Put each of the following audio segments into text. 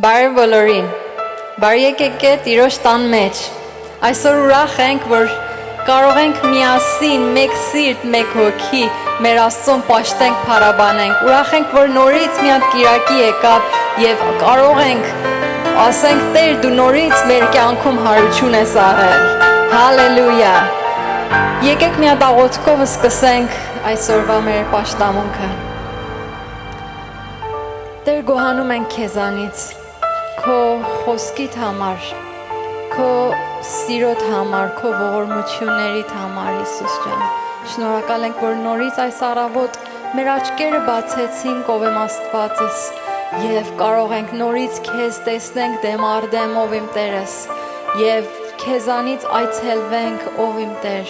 Բարև բոլորին, բարի եկեք Տիրոջ տան մեջ, այսօր ուրախ ենք, որ կարող ենք միասին, մեկ սիրտ, մեկ հոգի, մեր Աստծուն պաշտենք, փառաբանենք, ուրախ ենք, որ նորից մի հատ կիրակի եկավ և կարող ենք, ասենք Տեր դու նորից մեր կյանքում հարություն ես աղել, հալելույա, եկեք մի հատ աղոթքով սկսենք այսօրվա մեր պաշտամունքը, Տեր գոհանում ենք քեզանից, քո խոսքիդ համար, քո սիրոդ համար, քո ողորմություններիդ համար, Հիսուս ջան, շնորհակալ ենք, որ նորից այս առավոտ մեր աչքերը բացեցինք, ով եմ Աստվածս, և կարող ենք նորից քեզ տեսնենք դեմ առ դեմ, ով իմ Տերս, և քեզանից այցելվենք, ով իմ Տեր,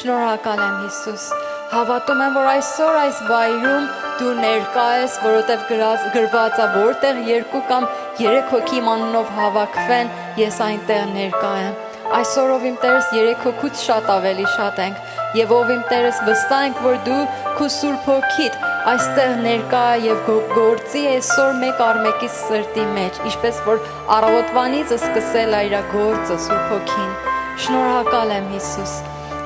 շնորհակալ եմ Հիսուս, հավատում եմ, որ այսօր այս վայրում դու ներկա ես, որովհետև գրված է, որտեղ երկու կամ երեք հոգի իմ անունով հավաքվեն, ես այնտեղ ներկա եմ։ Այսօր ով իմ Տերս երեք հոգուց շատ ավելի շատ ենք, և ով իմ Տերս վստահ ենք, որ դու քո Սուրբ Հոգիդ այստեղ ներկա և գործի այսօր մեկ առ մեկի սրտի մեջ, ինչպես որ առավոտվանից սկսել է իր գործը Սուրբ Հոգին։ Շնորհակալ եմ Հիսուս։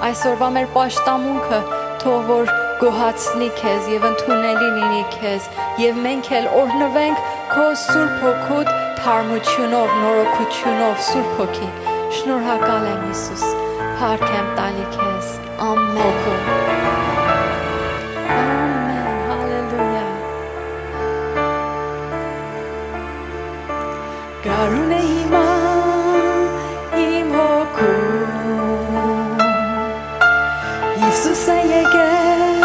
Այսօրվա մեր պաշտամունքը թող որ գոհացնի քեզ և ընդունելի լինի քեզ և մենք էլ օրհնվենք քո Սուրբ Հոգուդ թարմությունով, նորոգությունով, Սուրբ Հոգի։ Շնորհակալ եմ Հիսուս, փառք եմ տալի քեզ, ամեն, ամեն, հալելույա։ Գարուն է հիմա իմ հոգում, Հիսուս է եկել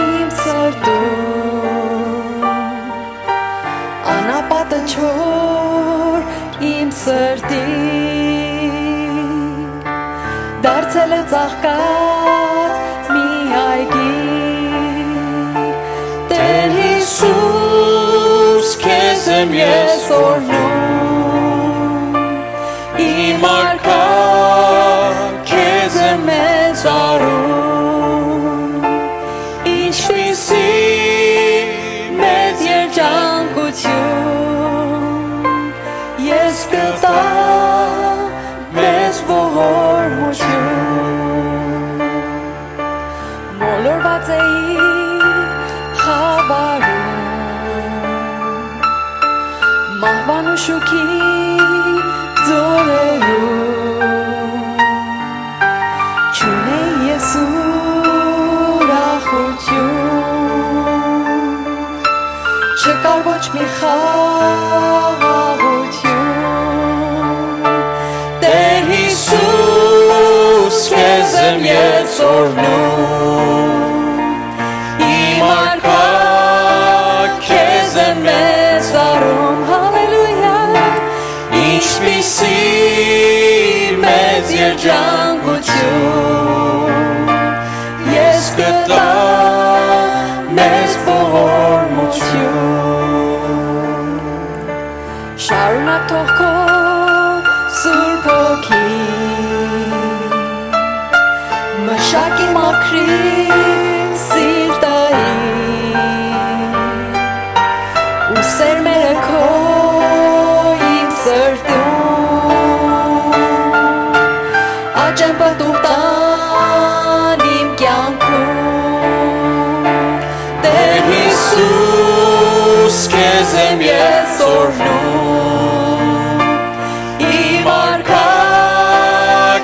իմ սրտում, անապատը չոր իմ սրտին, դարձել է ծաղկած մի այգի, Տեր Հիսուս քեզ եմ ես օրհնում, իմ արքա քեզ եմ մեծարում, ինչպիսի մեծ երջանկություն, ես կտա մեծ ողորմություն, մոլորված էի խավարում, մահվան ու շուքի ձորերում, չունեի ես ուրախություն, չկար ոչ մի խաղաղություն, Տեր Հիսուս քեզ եմ ես օրհնում, իմ արքա քեզ եմ մեծարում, հալելույա, ինչպիսի մեծ երջանկություն, ես կտա մեծ ողորմություն, շարունակ թող քո Սուրբ Հոգի մշակի մաքրի սիրտային ու սերմերը քո իմ սրտում աճեն պտուղ տան իմ կյանքում Տեր Հիսուս քեզ եմ ես օրհնում իմ արքա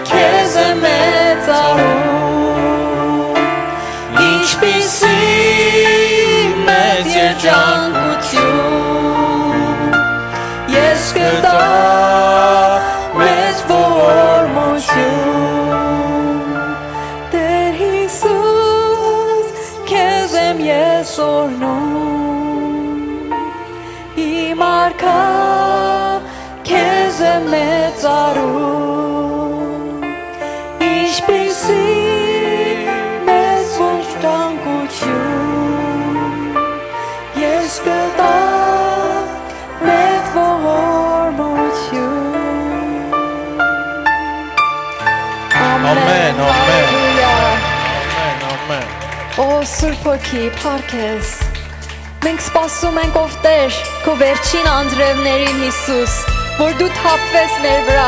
քեզ եմ մեծարում ինչպիսի մեծ երջանկություն ես կտա մեծ ողորմություն Տեր Հիսուս քեզ եմ ես օրհնում իմ արքա քեզ եմ մեծարում ինչպիսի մեծ երջանկություն ես կտա մեծ ողորմություն Ամեն, ամեն, ամեն Օ Սուրբ Հոգի, փառք ես Մենք սպասում ենք ով Տեր, քո վերջին անձրևներին Հիսուս, որ դու թափվես մեր վրա,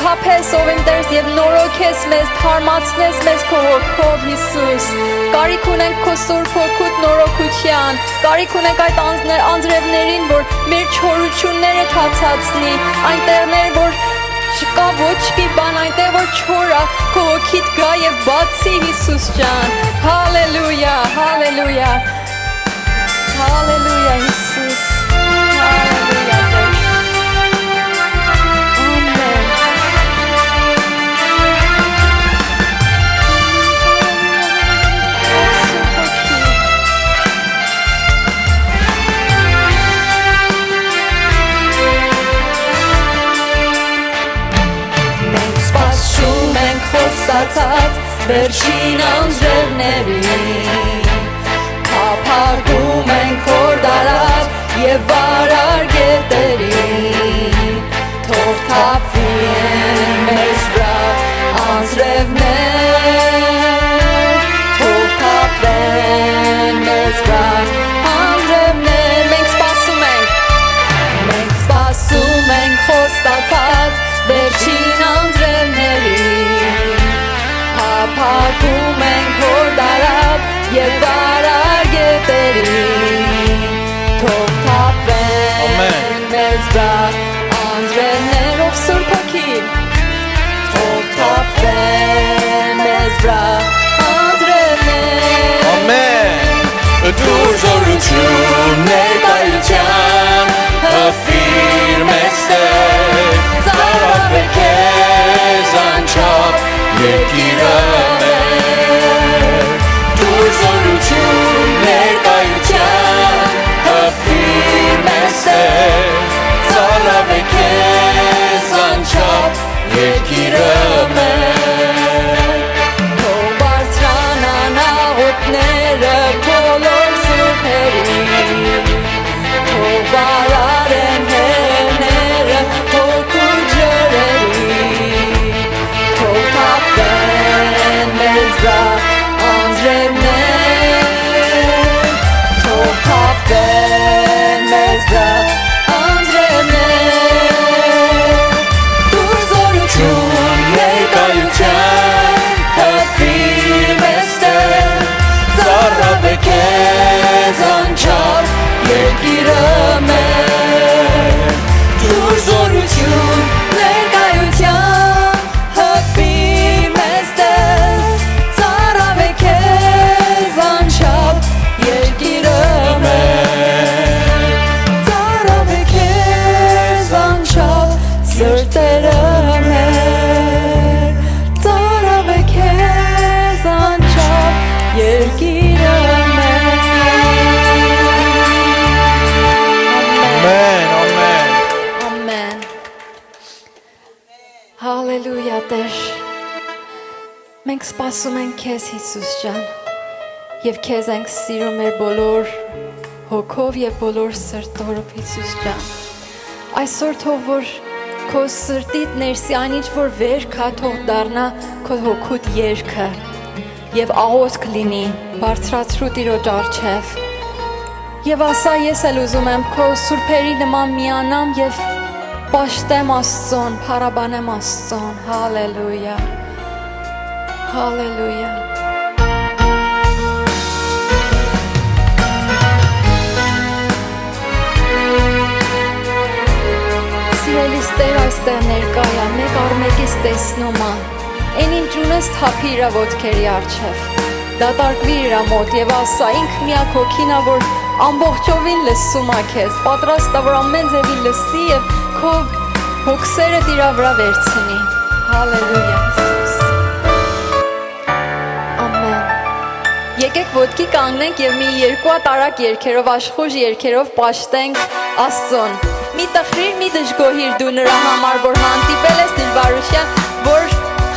թափես ով իմ Տեր եւ նորոգես մեզ, թարմացնես մեզ քո հոգով Հիսուս։ Կարիք ունենք քո Սուրբ Հոգուտ նորոգության, կարիք ունենք այդ անձրևներին, որ մեր չորությունները թացացնի, այնտեղներ, որ չկա ոչ մի բան, այնտեղ որ չոր է, քո հոգիդ գա եւ բացի Հիսուս ջան։ Հալելույա, հալելույա։ Hallelujah, Jesus. Hallelujah, Thank Amen. Մենք սպասում ենք խոստացած վերջին անձրևներին, Փափագում ենք հոր դարար և վարար գետերին, թող թափվի են մեզ վրա անձրևներ, թող թափվեն մեզ վրա անձրևներ, մենք սպասում ենք խոստացած վերջին անձրևներին, Փափագում ենք հոր դարար և վարար գետերին, թող թափվեն մեզ վրա անձրևներ, ով Սուրբ Հոգին, թող թափվեն մեզ վրա անձրևներ։ Ամեն, դուր զորություն ներկայության, հրավիր մեզ Տեր, ծառայ քեզ անչափ երկիրը մեր, դուր զորություն ներկայության, հրավիր մեզ Տեր, ծառայ քեզ անչափ երկիրը մեր, թող բարձրանան աղոթները բոլոր սուրբերին, թող վարարեն հերները հոգու ջրերին, թող թափվեն մեզ վրա անձրևներ, թող թափվեն մեզ վրա անձրևներ, դուր զորություն ներկայության, հրավիր մեզ Տեր, ծառայ քեզ անչափ երկիրը մեր, դուր զորություն ներկայության, հրավիր մեզ Տեր, ծառայ քեզ անչափ երկիրը մեր, ծառայ քեզ անչափ սրտերը մեր, ծառայ քեզ անչափ երկիրը մեր։ Ամեն, ամեն։ Ամեն։ Հալելույա Տեր։ Մենք սպասում ենք քեզ Հիսուս ջան, եւ քեզ ենք սիրում մեր բոլոր հոգով եւ բոլոր սրտով Հիսուս ջան։ Այսօր թող որ քո սրտիդ ներսի այն ինչ որ վեր կա թող դառնա քո հոգուտ երգը եւ աղոթք լինի բարձրացրու Տիրոջ առջև։ Եվ ասա ես էլ ուզում եմ քո սուրբերի նման միանամ եւ պաշտեմ Աստծուն, փառաբանեմ Աստծուն։ Հալելույա։ Հալելույա։ Սիրելիս Տեր այստեղ ներկա է, մեկ առ մեկից տեսնում է, այն ինչ ունես թափի իր ոտքերի առջև, դատարկվի իր մոտ եւ ասա ինք միակ հոգին է, որ ամբողջովին լսում է քեզ, պատրաստ է, որ ամեն ձևի լսի եւ քո հոգսերը իր վրա վերցնի։ Հալելույա Հիսուս։ Ամեն։ Եկեք ոտքի կանգնենք եւ մի երկու տարակ երգերով, աշխուժ երգերով պաշտենք Աստծուն։ Մի տխրիր, մի դժգոհիր դու նրա համար, որ հանդիպել ես դժվարության, որ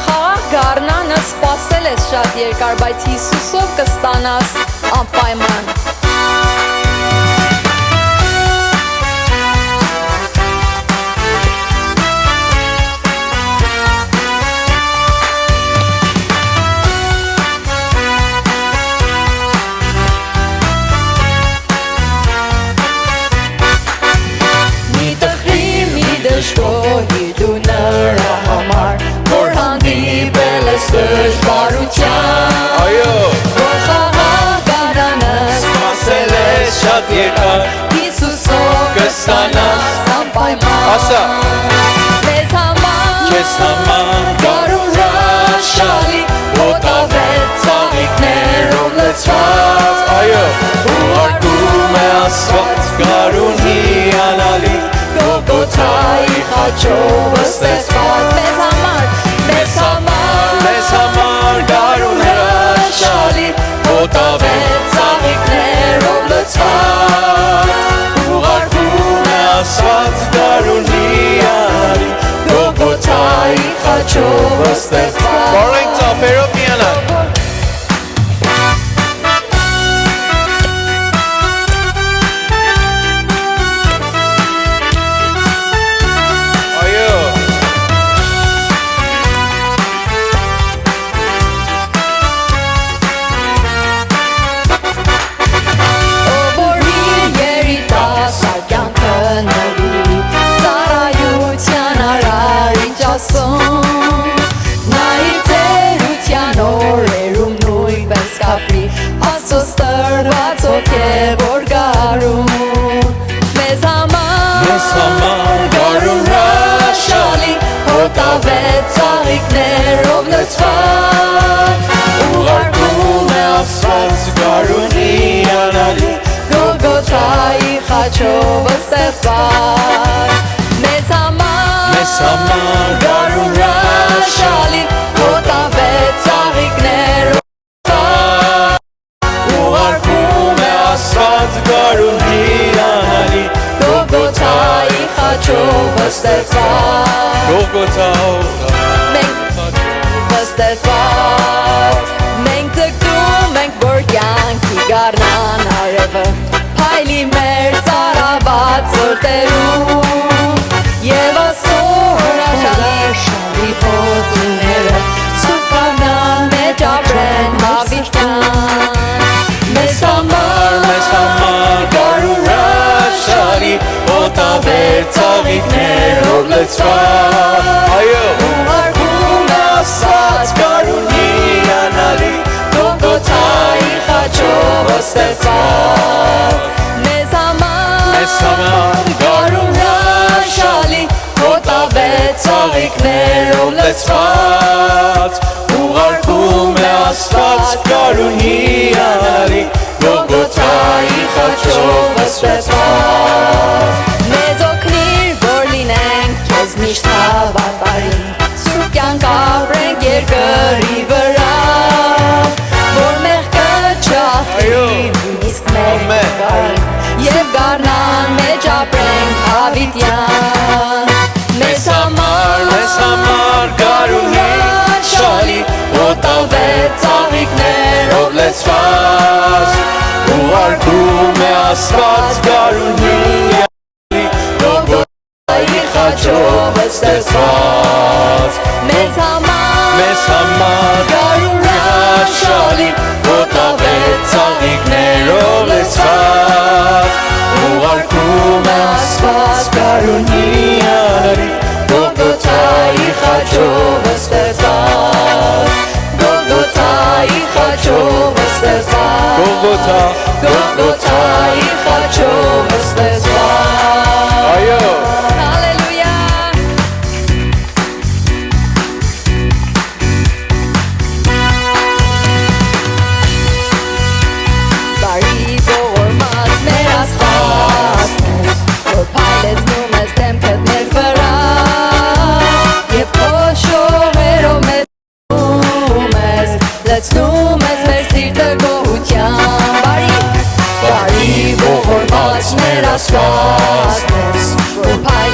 խաղաղ գառնանը սպասել ես շատ երկար, բայց Հիսուսով կստանաս անպայման։ Շոյի դու նրա համար Որ հանդիպել ես դժվարության Այո Որ խաղաղանանս Սպասել ես շատ երկար Հիսուսով կստանաս անպայման Ասա Մեզ համար Քեզ համար Գարուն հրաշալի Ոտավեց ծաղիկներով լցված Այո Ուղարկում է Աստված գարուն հիանալի Գողգոթայի խաչով ստեղծված Մեզ համար գարուն հրաշալի Ոտավեց ծաղիկներով լցված Ուղարկում է Աստված գարուն հիանալի Գողգոթայի խաչով ստեղծված Բարենք ծափերով միանալ Ծաղիկներով լցված Ուղարկում է Աստված գարուն հիանալի Գողգոթայի խաչով ստեղծված Մեզ համար գարուն հրաշալի Ոտավեց ծաղիկներով լցված Ուղարկում է Աստված գարուն հիանալի Գողգոթայի խաչով ստեղծված Մենք ձգտում ենք, որ կյանքի գարնան արևը Փայլի մեր ծարաված սրտերում Եվ ասոր հրաշալի հոտուները Սուրբ գարնան մեջ ապրեն հավիտյան Մեզ համար գարուն հրաշալի Ոտավեր ծաղիկներով լցված Այո Ուղարկում է Աստված գարուն հիանալի Գողգոթայի խաչով ստեղծված Մեզ համար գարուն հրաշալի Ոտավեց ծաղիկներով լցված Ուղարկում է Աստված գարուն հիանալի Գողգոթայի խաչով ստեղծված Մեզ օգնիր, որ լինենք քեզ միշտ հավատարիմ Սուրբ կյանք ապրենք երկրի վրա Որ մեղքը չհաղթի նույնիսկ մեր գարին Եվ գարնան մեջ ապրենք հավիտյան Մեզ համար գարուն հրաշալի Ոտավեց ծաղիկներով լցված Ուղարկում է Աստված գարուն հիանալի Գողգոթայի խաչով ստեղծված Մեզ համար գարուն հրաշալի Ոտավեց ծաղիկներով լցված Ուղարկում է Աստված գարուն հիանալի Գողգոթայի խաչով ստեղծված Գողգոթայի խաչով ստեղծված Գողգոթայի խաչով ստեղծված Այո Հալելույա Բարի ողորմած մեր Աստված Որ փայլեցնում ես դեմքդ մեր վրա Եվ քո շողերով մեզ լցնում ես մեր սիրտը գոհության Բարի ողորմած մեր Աստված Որ փայլեցնում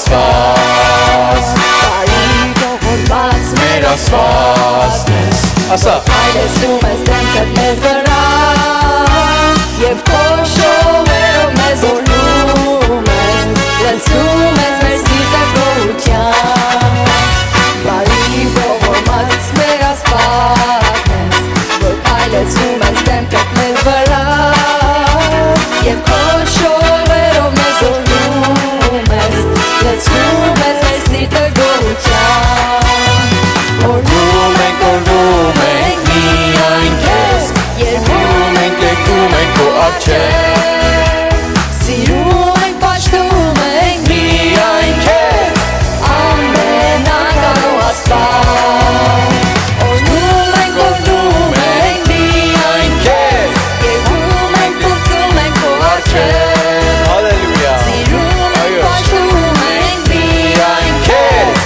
Աստված Բարի ողորմած մեր Աստվածն ես ասա Այլեցնում ես դեմքդ մեզ վրա Եվ քո շողերով մեզ օրհնում ես Լցնում ես մեր սիրտը գոհությամբ Բարի ողորմած մեր Աստվածն ես Որ այլեցնում ես դեմքդ մեզ վրա Եվ քո շողերով մեզ օրհնում ես Լցնում ես մեր սիրտը գոհությամբ Օրհնում ենք միայն քեզ Երբում ենք եկում ենք քո առջև Սիրում ենք, պաշտում ենք միայն քեզ ամենակարող Աստված Օրհնում ենք միայն քեզ Երբում ենք, փորձում ենք քո առջև Հալելույա Սիրում ենք, պաշտում ենք միայն քեզ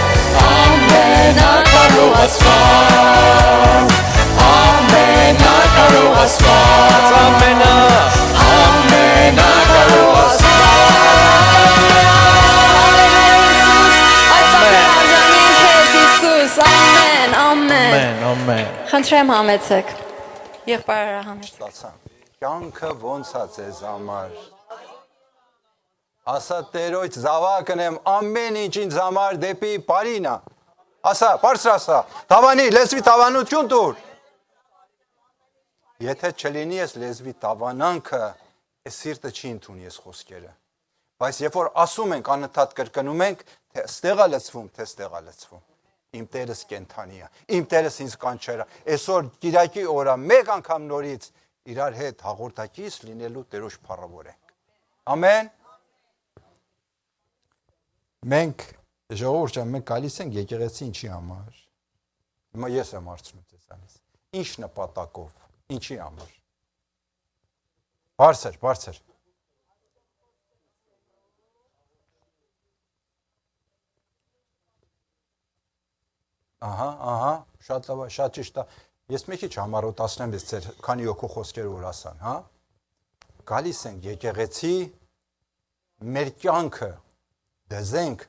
ամենակարող Աստված ամենակարող Աստված ամենակարող Իսուս, ամեն, ամեն ամեն Խնդրեմ համեցեք Եղբայրը համեցեք Ստացան։ Կյանքը ոնց է ձեզ համար։ Ասա Տերոջ զավակն եմ ամեն ինչ ինձ համար դեպի բարինա։ Ասա, բարձր ասա, տավանի, լեզվի տավանություն տուր։ Եթե չլինի ես լեզվի տավանանքը, այս սիրտը չի ընդունի ես խոսքերը։ Բայց երբ որ ասում ենք, անընդհատ կրկնում ենք, թե ստեղա լցվում, թե ստեղա լցվում։ Իմ Տերս կենթանի է, իմ Տերս ինձ կանչերը, այսօր Կիրակի օրը մեկ անգամ նորից իրար հետ հաղորդակից լինելու Տերոջ փառավոր ենք։ Ամեն։ Մենք ժողովուրդ ջան, մենք գալիս ենք եկեղեցի ինչի համար։ Հիմա ես եմ հարցնում ձեզանից։ Ինչ նպատակով, ինչի համար։ Բարձր։ Ահա, շատ լավ, շատ ճիշտ է։ Ես մի քիչ համառոտացնեմ ես ձեր քանի հոգու խոսքերը որ ասան, հա։ Գալիս ենք եկեղեցի, մեր կյանքը դզենք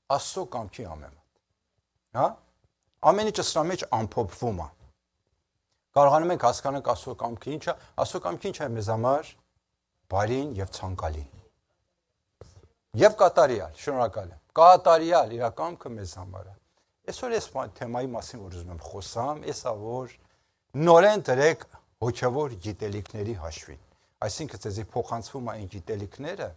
Աստծո կամքի համեմատ։ Հա։ Ամեն ինչը սրա մեջ ամփոփվում է։ Կարողանում ենք հասկանալ Աստծո կամքը ինչը, Աստծո կամքը ինչ է մեզ համար բարին եւ ցանկալին։ Եվ կատարյալ, շնորհակալ եմ։ Կատարյալ իր կամքը մեզ համար է։ Այսօր ես թեմայի մասին որ ուզում եմ խոսամ, էսա որ նորեն դրեք հոգևոր գիտելիքների հաշվին։ Այսինքն ցեզի փոխանցվում է այն գիտելիքները,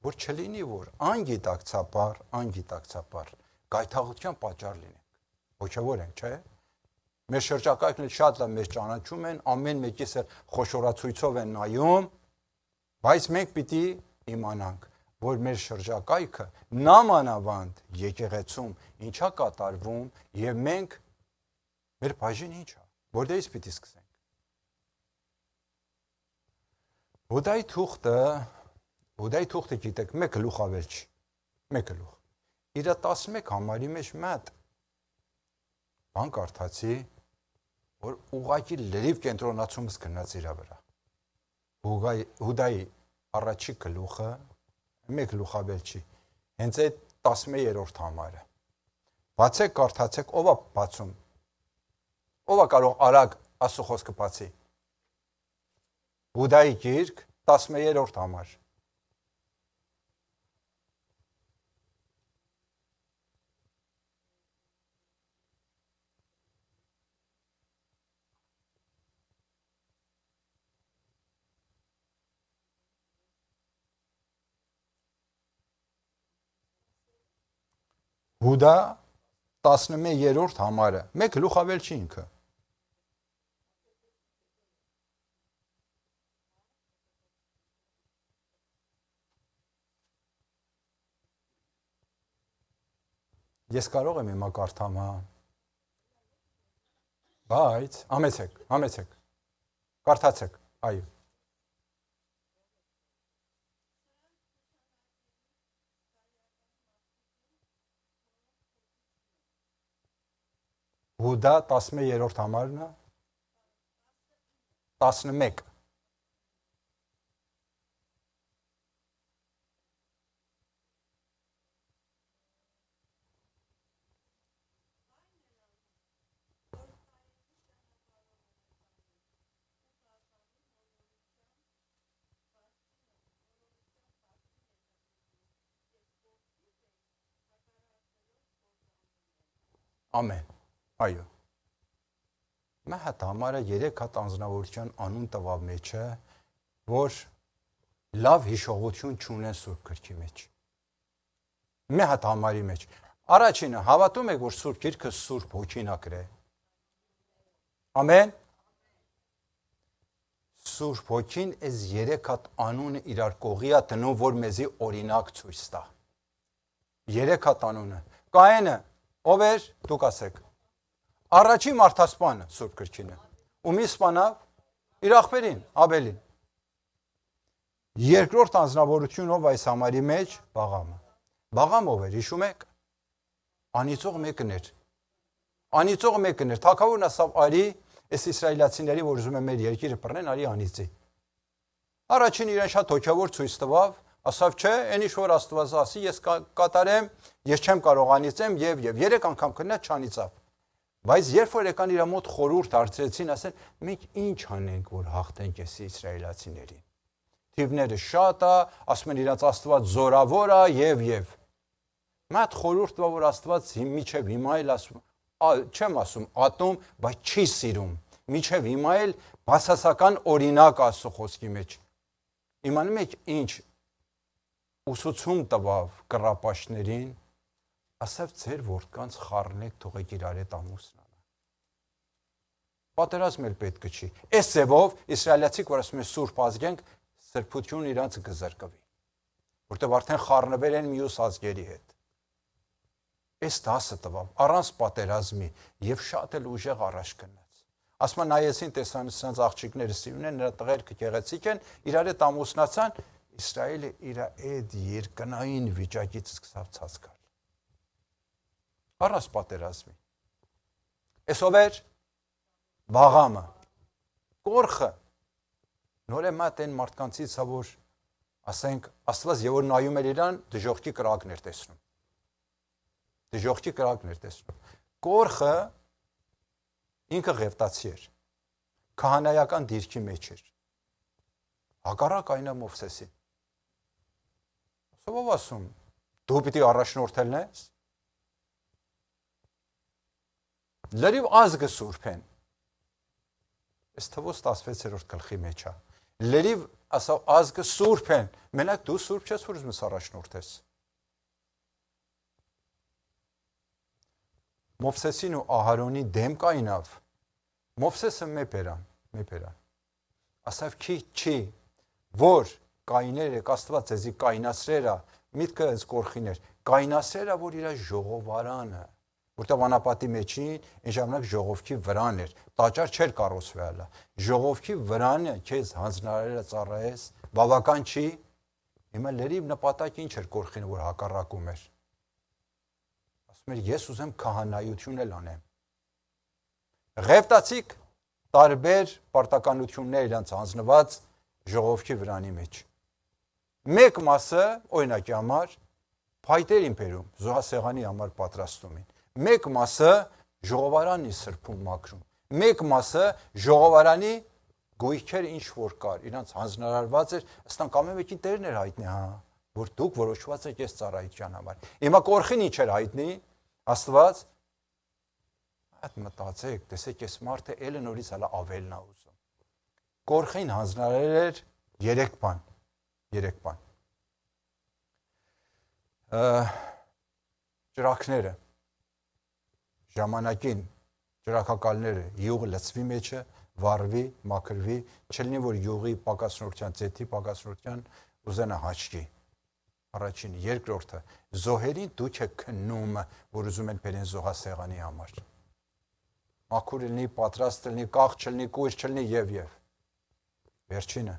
որ չլինի որ անգիտակցաբար գայթակղության պատճառ լինենք։ Հոգևոր ենք, չէ՞։ Մեր շրջակայքն շատ լավ մեզ ճանաչում են, ամեն մեկիս խոշորացույցով են նայում, բայց մենք պիտի իմանանք որ մեր շրջակայքը նամանավանդ եկեղեցում ինչա կատարվում եւ մենք մեր բաժին ինչա որտեղից պիտի սկսենք Բուդայի թուղթը գիտեք մեկ գլուխ ավել չի մեկ գլուխ իր 11 համարի մեջ մատ բան կարդացի որ ուղղակի լրիվ կենտրոնացումս գնաց իր վրա Հուդայի առաջի գլուխը մեկ գլուխաբել չի, հենց այդ 11-րդ համարը, բացեք, կարդացեք, ով է բացում, ով է կարող արագ Աստծո խոսքը բացի, Հուդայի գիրք, 11-րդ համար, Հուդա 11-րդ համարը, մեկ գլուխ ավել չի ինքը։ Ես կարող եմ հիմա կարդամ, հա։ Բայց, համեցեք, կարդացեք, այո։ Հուդա 11-րդ համարն է 11 Ամեն։ Այո։ Մի հատ համարը 3 հատ անձնավորության անուն տվավ մեջը, որ լավ հիշողություն չունեն Սուրբ Գրքի մեջ։ Մի հատ համարի մեջ։ Առաջինը հավատում եք, որ Սուրբ Գիրքը Սուրբ Հոգին ա գրել։ Ամեն։ Սուրբ Հոգին այս 3 հատ անունը իրար կողի ա դնում, որ մեզի օրինակ ցույց տա։ 3 հատ անունը։ Կայենը ով էր, դուք ասեք։ Առաջի մարդասպանը Սուրբ Գրքինը։ Ումի սպանավ իր աղբերին, Աբելին։ Երկրորդ անձնավորությունով այս համարի մեջ Բաղամը։ Բաղամ ով էր, հիշում եք։ Անիծող մեկն էր։ Անիծող մեկն էր։ Թագավորն ասավ արի, այս իսրայելացիների, որ ուզում են մեր երկիրը բռնեն, արի անիծի։ Առաջին իրեն շատ հոգևոր ցույց տվավ, ասավ չէ, այն ինչ որ Աստված ասի, ես կատարեմ, ես չեմ կարող անիծեմ եւ 3 անգամ քննած չանիծավ։ Բայց երբ որ եկան իր մոտ խորհուրդ հարցրեցին, ասեն, մենք ինչ անենք, որ հաղթենք այս իսրայելացիներին։ Թիվները շատ է, ասում են իրաց Աստված զորավոր է եւ Մատ խորհուրդ տվա, որ Աստված միջև հիմա էլ ասում, չեմ ասում ատում, բայց չի սիրում։ Միջև հիմա էլ բացասական օրինակ Աստծո խոսքի մեջ։ Իմանում եք ինչ ուսուցում տվավ կռապաշտներին, ասավ ձեր որդկանց խառնեք, թողեք իրար հետ ամուսնանա։ Պատերազմ էլ պետք չի։ Այս ձևով իսրայելացիք, որ ասում են սուրբ ազգ ենք, սրբություն իրանց կզրկվի, որտեղ արդեն խառնվել են մյուս ազգերի հետ։ Այս դասը տվավ առանց պատերազմի եւ շատ էլ ուժեղ առաջ գնաց։ Ասում նայեցին տեսան սրանց աղջիկները սիրուն են, նրա տղերքը գեղեցիկ են, իրար հետ ամուսնացան, Իսրայելը իր այդ երկնային վիճակից սկսավ ցած գալ։ Առանց պատերազմի։ Այսով էր Բաղամը, Կորխը, նորեմատ են մարդկանցից, որ ասենք Աստված եւ որ նայում էր իրան, դժողքի կրակներ տեսնում։ Դժողքի կրակներ տեսնում։ Կորխը ինքը ղևտացի էր, քահանայական դիրքի մեջ էր։ Հակառակ այնա Մովսեսին։ Ով ասում, դու պիտի առաջնորդելն ես։ Լրիվ ազգը սուրբ են։ Այս թվոց 16-րդ գլխի մեջ է։ Լրիվ ասավ ազգը սուրբ են, մենակ դու սուրբ չես, որ ուզում ես առաջնորդես։ Մովսեսին ու Ահարոնի դեմ կայնավ։ Մովսեսը մեպերան։ Ասավ չի, որ կայները Աստված ձեզի կայնասրերա, միտքը այս կորխին էր, կայնասրերա, որ իր ժողովարանը, որտեղ անապատի մեջին այն ժամանակ ժողովքի վրան էր, տաճար չէր կառուցվելա, ժողովքի վրանը քեզ հանձնարարելը ծառայես, բավական չի, հիմա լրիվ նպատակ ինչ էր կորխին, որ հակառակում էր, ասում էր ես ուզեմ քահանայություն էլ անեմ, ղևտացիք տարբեր պարտականություններ իրանց հանձնված ժողովքի վրանի մեջ, մեկ մասը օրինակի համար փայտեր իմպերում, զոհասեղանի համար պատրաստում են, մեկ մասը ժողովարանի սրբում մաքրում, մեկ մասը ժողովարանի գույքեր ինչ որ կար, իրանց հանձնարարված էր, ըստանք ամեն մեկին տերն էր հայտնի, որ դուք որոշված եք այս ծառայության համար։ Հիմա կորխին ինչ էր հայտնի, Աստված, այդ մտածեք, տեսեք այս մարդը էլը նորից հələ ավելն է ուզում։ Կորխին հանձնարարել էր 3 բան։ Ճրակները, ժամանակին ճրակակալները յուղը լցվի մեջը, վառվի, մաքրվի, չլինի, որ յուղի պակասնորության, ձեթի պակասնորության ուզենա հաճկի։ Առաջինը, երկրորդը, զոհերին դուք եք քննում, որ ուզում են բերեն զոհասեղանի համար։ Մաքուր լինի, պատրաստ լինի, կաղ չլինի, կույր չլինի եւ։ Վերջինը,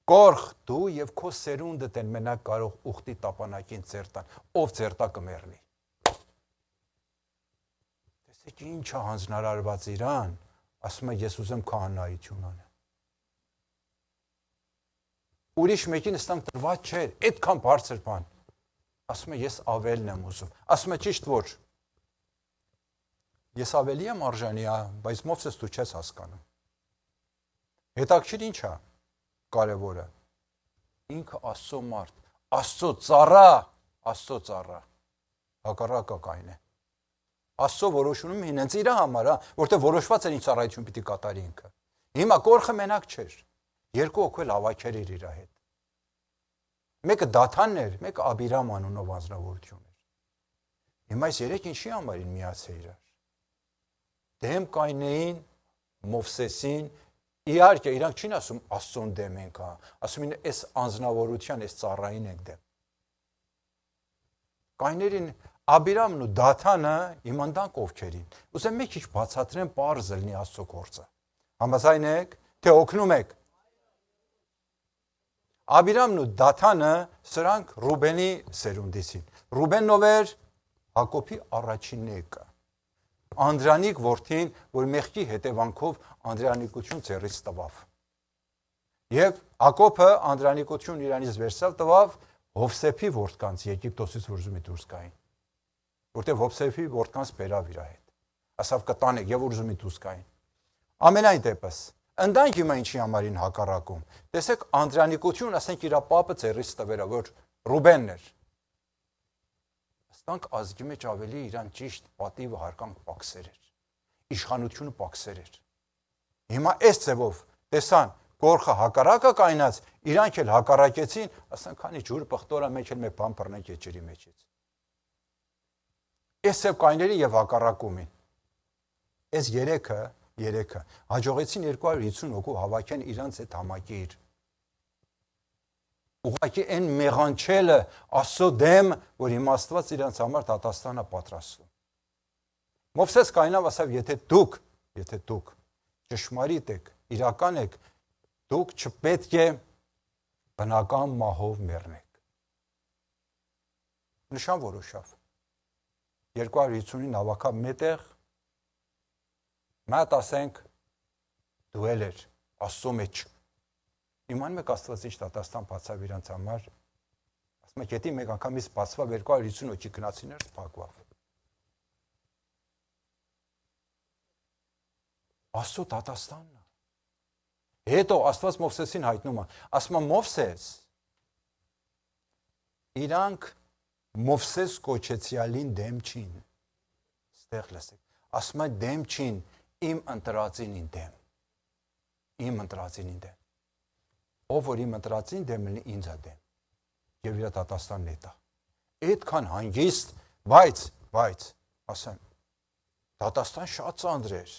կորխ դու եւ քո սերունդդ են մենակ կարող ուխտի տապանակին ծերտան, ով ծերտա կմեռնի։ Տեսեք ինչ է հանձնարարված իրան, ասում է ես ուզեմ քահանայություն անեմ։ Ուրիշ մեկին ստանք տրված չէր, այդքան բարձր բան։ Ասում է ես ավելն եմ ուզում։ Ասում է ճիշտ որ ես ավելի եմ արժանի, բայց Մովսես դու չես հասկանում։ Հետաքրքիր ինչ է կարևորը։ Ինքը Աստծո մարդ, Աստծո ծառա, հակառակը կային է։ Աստծո որոշումը հենց իր համար, որտեղ որոշված էր ինչ ծառայություն պիտի կատարի ինքը։ Հիմա կորխը մենակ չէր։ Երկու հոգու էլ ավակեր էր իր հետ։ Մեկը Դաթանն էր, մեկը Աբիրամ անունով անձնավորություն էր։ Հիմա այս երեք ինչի համար են միացել իրար։ Դեմ կայնեին, Մովսեսին, իհարկե իրանք չին ասում Աստծուն դեմ ենք, ասում են այս անձնավորության, այս ծառային ենք դեմ։ Կայներին Աբիրամն ու Դաթանը իմանանք ովքերին։ Ուզեմ մի քիչ բացատրեմ պարզ լինի Աստծո գործը։ Համաձայն եք, թե օգնում եք։ Աբիրամն ու Դաթանը սրանք Ռուբենի սերունդից են։ Ռուբենն ով էր Հակոբի առաջին եկը։ Անդրանիկ որդին, որ մեղքի հետևանքով անդրանիկություն ձեռից տվավ։ Եվ Հակոբը անդրանիկություն իրանից վերցավ տվավ Հովսեփի որդկանց Եգիպտոսից որ ուզում է դուրս գային։ Որտեղ Հովսեփի որդկանց բերավ իր հետ։ Ասավ կտանեք եւ ուզում է դուրս գային։ Ամենայն դեպս ընդանք հիմա ինչի համարին հակառակում։ Տեսեք անդրանիկություն, ասենք իր պապը ձեռից տվերա, որ Ռուբենն էր։ Աստանք ազգի մեջ ավելի իրան ճիշտ պատիվը հարկանք պակսեր էր։ Իշխանությունը պակսեր էր։ Հիմա այս ձևով տեսան Գորխը հակառակը կայնած, իրանք էլ հակառակեցին, ասեն քանի ջուր պղտորա մեկ էլ մեկ բան բռնենք եջերի մեջից։ Այս ձև կայների եւ հակառակում են։ Այս երեքը հաջողեցին 250 հոգու հավաքեն իրանց այդ համակիր։ Ուղղակի այն մեղանչելը Աստծո դեմ, որ իմաստված իրանց համար դատաստանը պատրաստում։ Մովսես կայնավ ասավ, եթե դուք ճշմարիտ եք, իրական եք, դուք չպետք է բնական մահով մեռնեք։ Նշան որոշավ։ 250-ին հավաքավ մետեղ, մատ ասենք դուել էր Աստծո մեջ։ Իմանում եք Աստված ինչ դատաստան բացավ իրանց համար, ասում եք եթե մեկ անգամից բացվավ 250 հոգի գնացիներ փակվավ։ Աստծո դատաստանն է։ Հետո Աստված Մովսեսին հայտնում է, ասում է Մովսես, իրանք Մովսես կոչեցյալին դեմ չին։ Ստեղ լսեք, ասում է դեմ չին, իմ ընտրածին դեմ։ Իմ ընտրածին դեմ։ Ով որ իմ ընտրածին դեմ լինի ինձ է դեմ։ Եվ իր դատաստանն է տա։ Այդքան հանգիստ, բայց ասեմ, դատաստան շատ ծանր էր։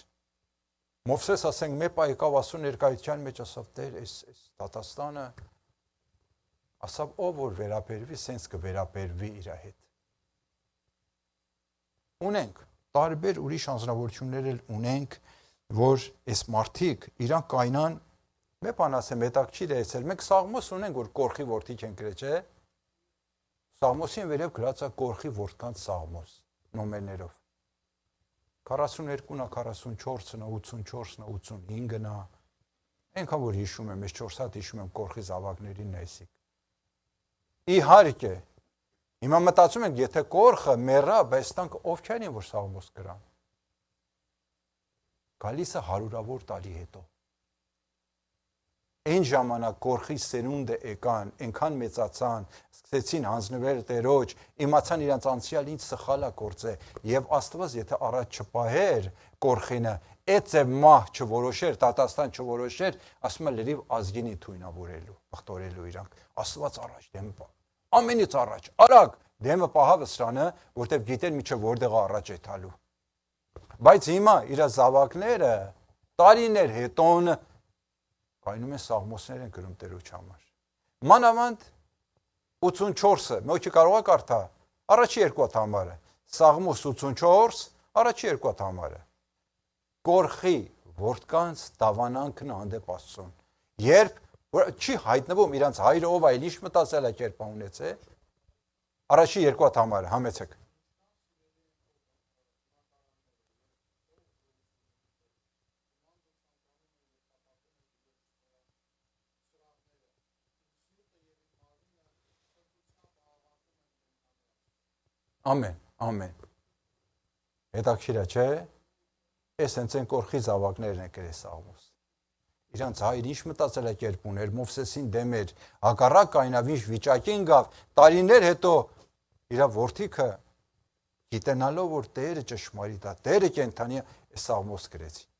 Մովսես ասենք մեկ եկավ ասու ներկայության մեջ ասավ Տեր այս դատաստանը ասավ ով որ վերաբերվի սենց կվերաբերվի իր հետ։ Ունենք տարբեր ուրիշ անձնավորություններ էլ ունենք, որ այս մարդիկ իրանք կայնան մեկ բան ասեմ հետաքրքիր է էսել մենք Սաղմոս ունենք որ կորխի որդիք են գրել չէ։ Սաղմոսին վերև գրած է կորխի որդկանց Սաղմոս նոմերներով 42-նա, 44-նա, 84-նա, 85-նա, այնքան որ հիշում եմ, ես 4 հատ հիշում եմ կորխի զավակներին նայսիկ։ Իհարկե, հիմա մտածում ենք, եթե կորխը մեռա, բայց տանք ովքեր են, որ Սաղմոս գրան։ Գալիս է հարյուրավոր տարի հետո։ Այն ժամանակ կորխի սերունդը եկան, այնքան մեծացան, սկսեցին հանձնվել Տերոջ, իմացան իրանց անցյալ ինչ սխալ է գործել, եւ Աստված եթե առաջ չպահեր կորխինը, այդ ձև մահ չորոշեր, դատաստան չորոշեր, ասում է լրիվ ազգինի թույնավորելու, բխտորելու իրանք։ Աստված առաջ դեմը ամենից առաջ, արագ դեմը պահավ սրանը, որտեվ գիտեն միջը որտեղ առաջ է տալու։ Բայց հիմա իր զավակները տարիներ հետոն կայնում են Սաղմոսներ են գրում Տերոջ համար։ Մանավանդ 84-ը, մոքի կարող է կարդա, առաջի երկու հատ համարը, Սաղմոս 84, առաջի երկու հատ համարը։ Կորխի որդկանց դավանանքն հանդեպ Աստծուն։ Երբ որ չի հայտնվում իրանց հայրը ով այլ ինչ մտածել է կերպա ունեցե, առաջի երկու հատ համարը, համեցեք։ Ամեն։ Հետաքրքիր է, չէ՞։ Այս հենց այն կորխի զավակներն են գրել Սաղմոս։ Իրանց հայրը ինչ մտածել է կերպ ուներ, Մովսեսին դեմ էր, հակառակ կայնավ ինչ վիճակին գավ, տարիներ հետո իր որդիքը Գիտենալով որ Տերը ճշմարիտ է, Տերը կենթանի է, այս Սաղմոս գրեցին։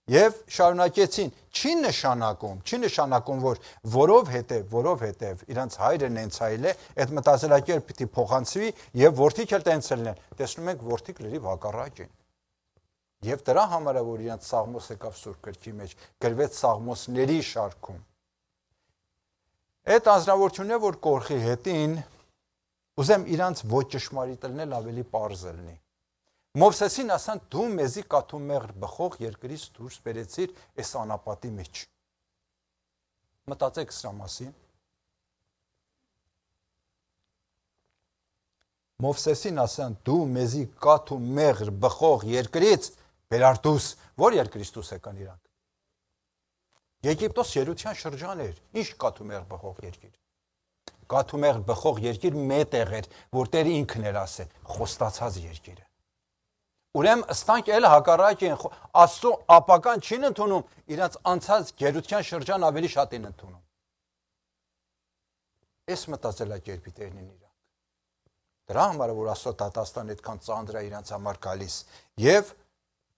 Եվ շարունակեցին, չի նշանակում, որ որովհետև իրանց հայրը նենց այլ է, այդ մտածելակերպը պիտի փոխանցվի եւ որդիք էլ տենց են։ Տեսնում ենք որդիք լրիվ հակառակ են։ Եվ դրա համար է որ իրանց Սաղմոս եկավ Սուրբ գրքի մեջ, գրվեց Սաղմոսների շարքում։ Այդ անձնավորությունն է որ կորխի հետին ուզեմ իրանց ոչ ճշմարիտ լինել ավելի պարզ լինի։ Մովսեսին ասան դու մեզի կաթումմեղր բխող երկրից դուրս բերեցիր այս անապատի մեջ։ Մտածեք սրա մասին։ Մովսեսին ասան դու մեզի կաթումմեղր բխող երկրից բերար դուրս, որ երկրից դուրս եկան իրանք։ Եգիպտոս երության շրջան էր, ինչ կաթումմեղր բխող երկիր։ Կաթումմեղր բխող երկիր մետեղ էր, որտեղ ինքն էր ասել, խոստացած երկիրը։ Ուրեմն ըստանք էլ հակառակ են Աստծո ապական չի ընդունում, իրաց անցած գերության շրջան ավելի շատ են ընդունում։ Այս մտածելակերպի տերն են իրանք։ Դրա համար որ Աստծո դատաստան այդքան ծանր է իրանց համար գալիս եւ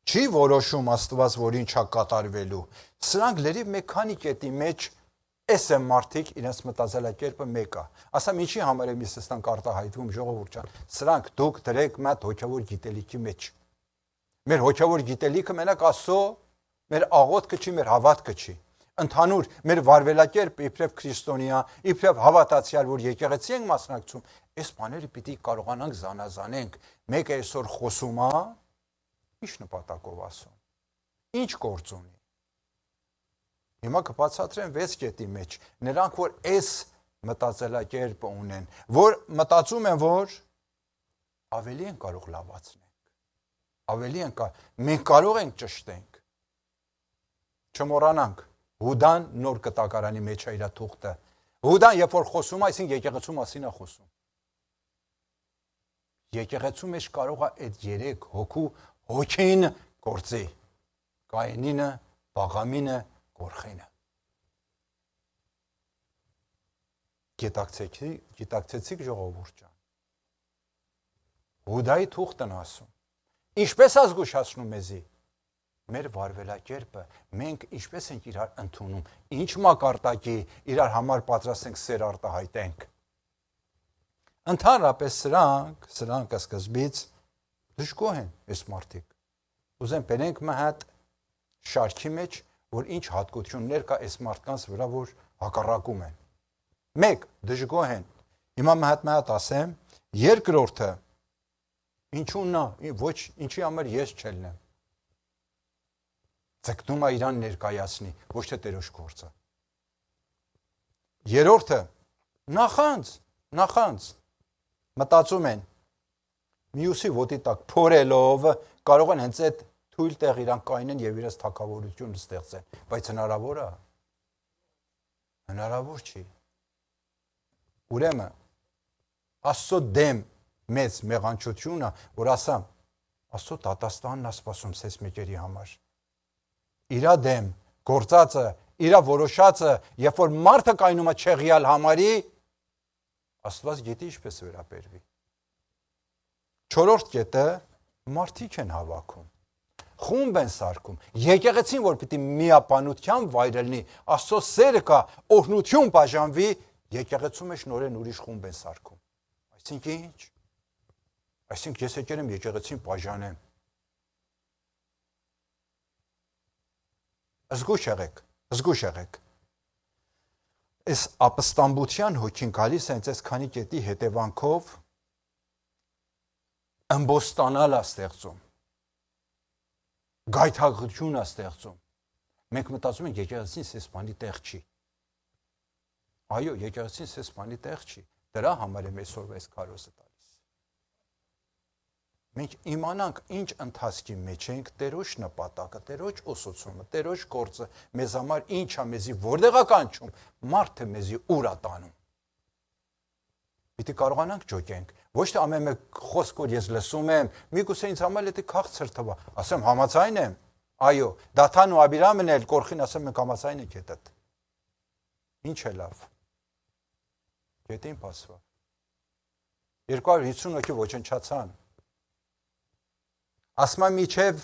չի որոշում Աստված որ ինչա կատարվելու։ Սրանք լրիվ մեկ քանի կետի մեջ էս է մարդիկ իրենց մտածելակերպը մեկ է։ Ասամ ինչի համար է Միսստան կարտահայտվում ժողովուրդ ջան։ Սրանք դուք դրեք մատ հոգևոր գիտելիքի մեջ։ Մեր հոգևոր գիտելիքը մենակ Աստծո, մեր աղոթքը չի, մեր հավատքը չի։ Ընդհանուր մեր վարվելակերպը իբրև քրիստոնյա, իբրև հավատացյալ, որ եկեղեցի ենք մասնակցում, այս բաները պիտի կարողանանք զանազանենք։ Մեկը այսօր խոսում է, ինչ նպատակով ասում։ Ինչ գործ ունի։ Հիմա կբացատրեմ 6 կետի մեջ, նրանք որ այս մտածելակերպը ունեն, որ մտածում են, որ ավելի են կարող լավացնել։ Ավելի են մենք կարող ենք ճշտենք։ Չմոռանանք, Հուդան նոր կտակարանի մեջ է իր թուղթը։ Հուդան երբ որ խոսում է, այսինքն եկեղեցու մասին է խոսում։ Եկեղեցու մեջ կարող է այդ 3 հոգու հոգին գործի։ Կայենինը, Բաղամինը, Կորխինը։ Գիտակցեցիք ժողովուրդ ջան։ Հուդայի թուղթն ասում։ Ինչպես ազգուշացնում մեզի մեր վարվելակերպը մենք ինչպես ենք իրար ընդունում ինչ մակարդակի իրար համար պատրաստ ենք սեր արտահայտենք ընդհանրապես սրանք սկզբից դժգոհ են այս մարդիկ ուզեմ բերենք մի հատ շարքի մեջ որ ինչ հատկություններ կա այս մարդկանց վրա որ հակառակում են 1 դժգոհ են հիմա մի հատ ասեմ երկրորդը Ինչու՞ն նա, ոչ, ինչի համար ես չելնեմ։ Ձգտում է իրան ներկայացնի, ոչ թե Տերոջ գործը։ Երրորդը նախանց մտածում են մյուսի ոտի տակ փորելով կարող են հենց այդ թույլ տեղ իրան կայնեն եւ իրենց թակավորությունը ստեղծեն, բայց հնարավոր է։ Հնարավոր չի։ Ուրեմն Աստծո դեմ մեծ մեղանչությունը, որ ասամ, Աստծո դատաստանն է սպասում սես մեկերի համար։ Իրա դեմ գործածը, իրա որոշածը, երբ որ մարդը կայնում է չեղյալ համարի, Աստված գիտի ինչպես վերաբերվի։ Չորրորդ կետը մարդիկ են հավաքում։ Խումբ են սարքում։ Եկեղեցին որ պիտի միապանության վայր լինի, Աստծո սերը կա, օրհնություն բաժանվի, եկեղեցու մեջ նորեն ուրիշ խումբ են սարքում։ Այսինքն ինչ Այսինքն ես եկել եմ եկեղեցին բաժանեմ։ Զգուշ եղեք։ Այս ապստամբության հոգին գալիս է այս քանի կետի հետևանքով ըմբոստանալ է ստեղծում։ Գայթակղություն է ստեղծում։ Մենք մտածում ենք եկեղեցին սեսպանի տեղ չի։ Այո, եկեղեցին սեսպանի տեղ չի։ Դրա համար եմ այսօրվա այս քարոզը տալիս։ Մենք իմանանք ինչ ընթացքի մեջ ենք Տերոջ նպատակը, Տերոջ ուսուցումը, Տերոջ գործը, մեզ համար ինչ է մեզի որտեղ է կանչում, մարդը մեզի ուր է տանում։ Պիտի կարողանանք ջոկենք, ոչ թե ամեն մեկ խոսք որ ես լսում եմ, միգուցե ինձ համար դա քաղցր թվա, ասեմ համաձայն եմ, այո, Դաթան ու Աբիրամն էլ Կորխին ասեմ մենք համաձայն ենք հետդ։ Ինչ է լավ։ Գետին փասվա։ 250 հոգի ոչնչացան։ Ասма միջև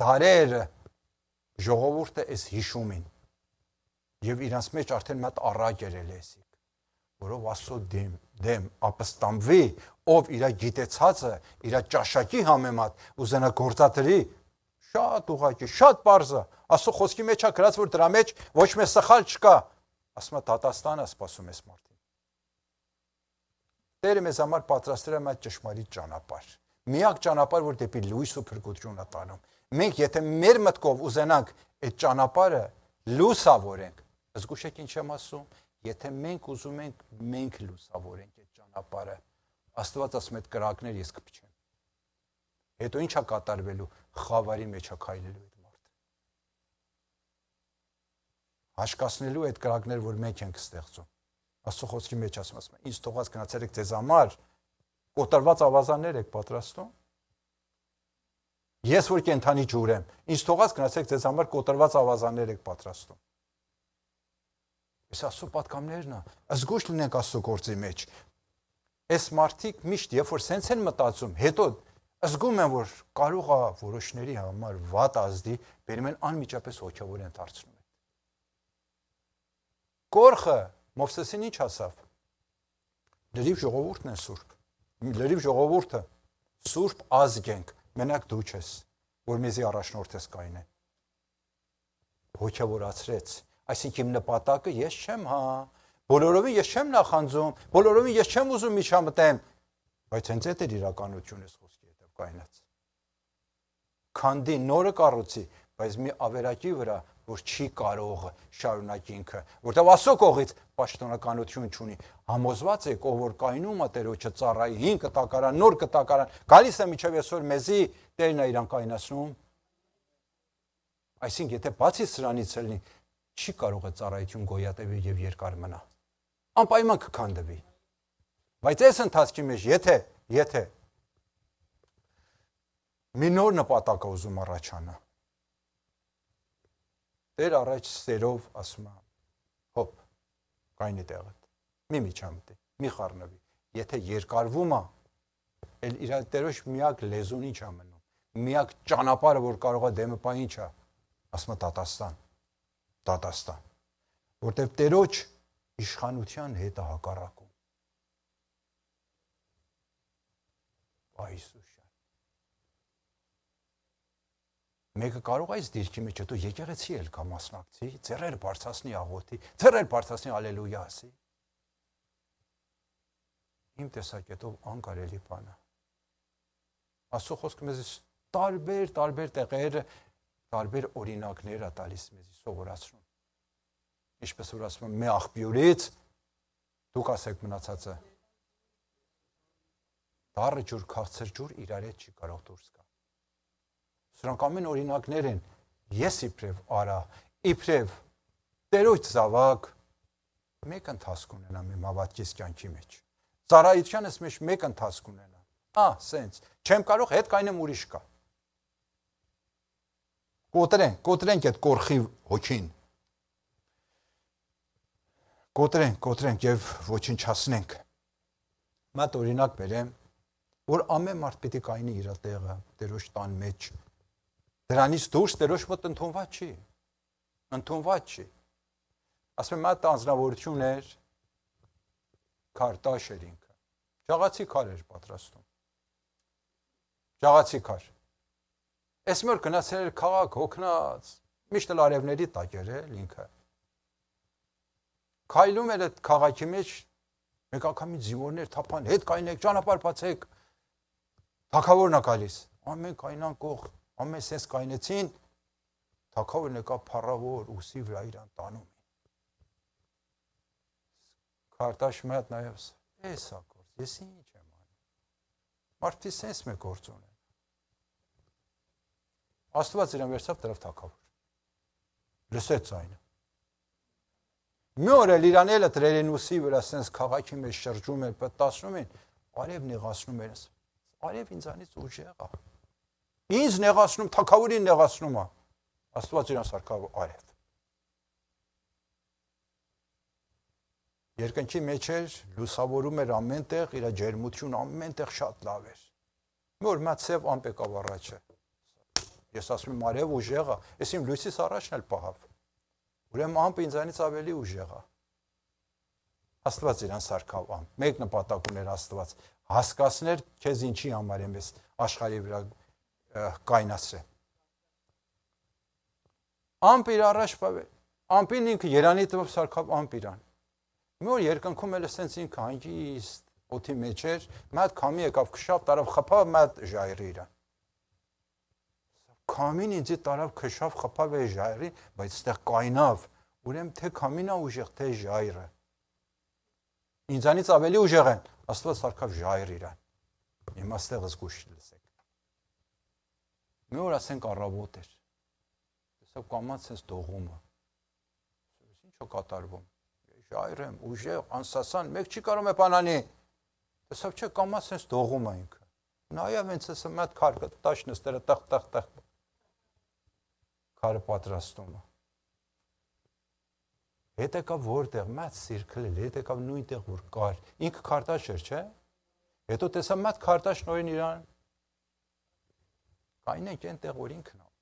դարեր ժողովուրդը էս հիշումին եւ իրանց մեջ արդեն մատ առակ երել էսիկ որով ասո դեմ ապստամբվի ով իր գիտեցածը իր ճաշակի համեմատ ուզենա գործադրի շատ ուղակի շատ բարձ ասո խոսքի մեջ է գրած որ դրա մեջ ոչ մի սխալ չկա ասма Տատաստանը սպասում է մարդին Տերը մեզ համար պատրաստել է այդ ճշմարիտ ճանապարհ միակ ճանապարհ որ դեպի լույս ու փրկություն է տանում մենք եթե մեր մտքով ուզենանք այդ ճանապարհը լուսավորենք զգուշ եք ինչ եմ ասում եթե մենք ուզում ենք մենք լուսավորենք այդ ճանապարհը Աստված ասում է այդ կրակներ ես կփչեմ հետո ի՞նչ է կատարվելու խավարի մեջ է քայլելու այդ մարդը հաշկացնելու այդ կրակներ որ մենք ենք ստեղծում Աստծո խոսքի մեջ ասում ինձ թողած գնացել եք ձեզ համար կոտրված ավազաններ եք պատրաստում Ես որ կենթանի ջուր եմ ինձ թողած գնացեք ձեզ համար կոտրված ավազաններ եք պատրաստում Այս Աստծո պատկամներն է զգուշ լինենք Աստծո գործի մեջ Այս մարդիկ միշտ երբ որ սենց են մտածում հետո զգում են որ կարող է որոշների համար վատ ազդի բերում են անմիջապես հոգևոր են դարձնում Կորխը Մովսեսին ինչ ասավ Լրիվ ժողովուրդն է սուրբ Լրիվ ժողովուրդը սուրբ ազգ ենք մենակ դու չես որ մեզի առաջնորդես կայնեն հոգևորացրեց այսինքն իմ նպատակը ես չեմ հա բոլորովին ես չեմ նախանձում բոլորովին ես չեմ ուզում միջամտեմ բայց հենց այդ էր իրականությունը խոսքի հետև կայնած քանդի նորը կառուցի բայց մի ավերակի վրա որ չի կարող շարունակի ինքը որտեղ Աստծո կողից պաշտոնականություն չունի համոզված եք ով որ կայնում է Տերոջը ծառայի 5 կտակարան նոր կտակարան գալիս է միջև այսօր մեզի Տերն է իրան կայնացնում այսինքն եթե բացի սրանից լինի չի կարող է ծառայություն գոյատևի եւ երկար մնա անպայման կքանդվի բայց այս ընթացքի մեջ եթե մի նոր նպատակ ուզում առաջանա Տեր առաջ սերով ասում է հոպ կայնի տեղը մի միջամտի մի խառնվի եթե երկարվում է էլ իր Տերոջ միակ լեզուն ինչ է մնում միակ ճանապարհը որ կարող է դեմը պա ինչ է ասում է Տատաստան որտեվ Տերոջ իշխանության հետ է հակառակում Այսուշ Մեկը կարող է այս դիրքի մեջ հետո եկեղեցի էլ կա մասնակցի, ձեռեր բարձրացնի աղոթի, ձեռեր բարձրացնի ալելույա ասի։ Իմ տեսակետով անկարելի բան է։ Աստծո խոսքը մեզ տարբեր տեղեր, տարբեր օրինակներ է տալիս մեզի սովորացնում։ Ինչպես որ ասում եմ, մի աղբյուրից դուք ասեք մնացածը։ Դառը ջուր, քաղցր ջուր իրար հետ չի կարող դուրս գալ։ Սրանք ամեն օրինակներ են, ես իբրև արա, իբրև Տերոջ զավակ, մեկ ընթացք ունենամ իմ հավատքիս կյանքի մեջ, ծառայությանս մեջ մեկ ընթացք ունենամ, սենց, չեմ կարող հետ կայնեմ ուրիշ կա, կոտրենք այդ կորխի հոգին, կոտրենք և ոչնչացնենք, մատ օրինակ բերեմ, որ ամեն մարդ պիտի կայնի իր տեղը, Տերոջ տան մեջ, Դրանից դուրս Տերոջ մոտ ընդունված չի։ Ասում եմ, այդ անձնավորություն էր, քարտաշ էր ինքը, ջաղացի քար էր պատրաստում, ջաղացի քար, ես մոր գնացել էր քաղաք, հոգնած, միշտ էլ արևների տակ էր ինքը, քայլում էր այդ քաղաքի մեջ, մեկ անգամից զինվորներ թափան, հետ կայնեք, ճանապարհ բացեք, թագավորն է գալիս, ամեն կայնան կող, ամեն սենց կայնեցին, թագավորն եկա փառավոր ուսի վրա իրան տանում են։ Քարտաշ մետ նաև էս է գործ, ես ինչ եմ անում։ Մարդի սենց մեկ գործ ունեն։ Աստված իրան վերցավ դրավ թագավոր։ Լսեց այնը։ Մի օր էլ իրան էլը դրերեն ուսի վրա սենց քաղաքի մեջ շրջում են, պտտացնում են, արև նեղացնում են, արև ինձանից ուժեղ է։ Ինձ նեղացնում, թագավորին նեղացնում է, Աստված իրան սարկավ արև։ Երկնքի մեջ էր, լուսավորում էր ամենտեղ, իր ջերմություն ամենտեղ շատ լավ էր։ Մի օր մա ցև ամպ եկավ առաջը։ Ես ասում եմ արև ուժեղ է, ես իմ լույսից առաջն էլ պահավ։ Ուրեմն ամպը ինձանից ավելի ուժեղ է։ Աստված իրան սարքավ ամպ։ Մեկ նպատակ ուներ Աստված, հասկացներ քեզ ինչի համար եմ ես աշխարհի վրա կայնացրել։ Ամպ իր առաջ պահել։ Ամպին ինքը Երանի տվով սարքավ ամպ իրան։ Մի օր երկնքում էլ էսենց ինքը հանգիստ օդի մեջ էր, մի հատ քամի եկավ քշավ, տարավ խփավ, մի հատ ժայռի իրան։ Քամին ինձ տարավ քշավ, խփավ է ժայռի, բայց այդտեղ կայնավ, ուրեմն թե քամին է ուժեղ, թե ժայռը։ Ինձանից ավելի ուժեղ են, Աստված սարքավ ժայռ իրան։ Հիմա այստեղ զգուշ լսեք։ Մի օր ասենք առավոտ էր։ Տեսավ կամած sense դողումը։ Ինչ է կատարվում։ Ժայռ եմ, ուժեղ, անսասան, մեկ չի կարող է բանանի։ Տեսավ չէ կամած sense դողում է ինքը։ Նայավ հենց էսը մի հատ քար տաշ նստերը տախ քարը պատրաստումը։ Հետ եկավ որտեղ, մած սիրքլել, հետ եկավ նույն տեղ որ կար։ Ինքը քարտաշ էր, չէ՞։ Հետո տեսա մատ քարտաշ նորին իրան։ Կայնենք այն տեղ որ ինքն է ուզ։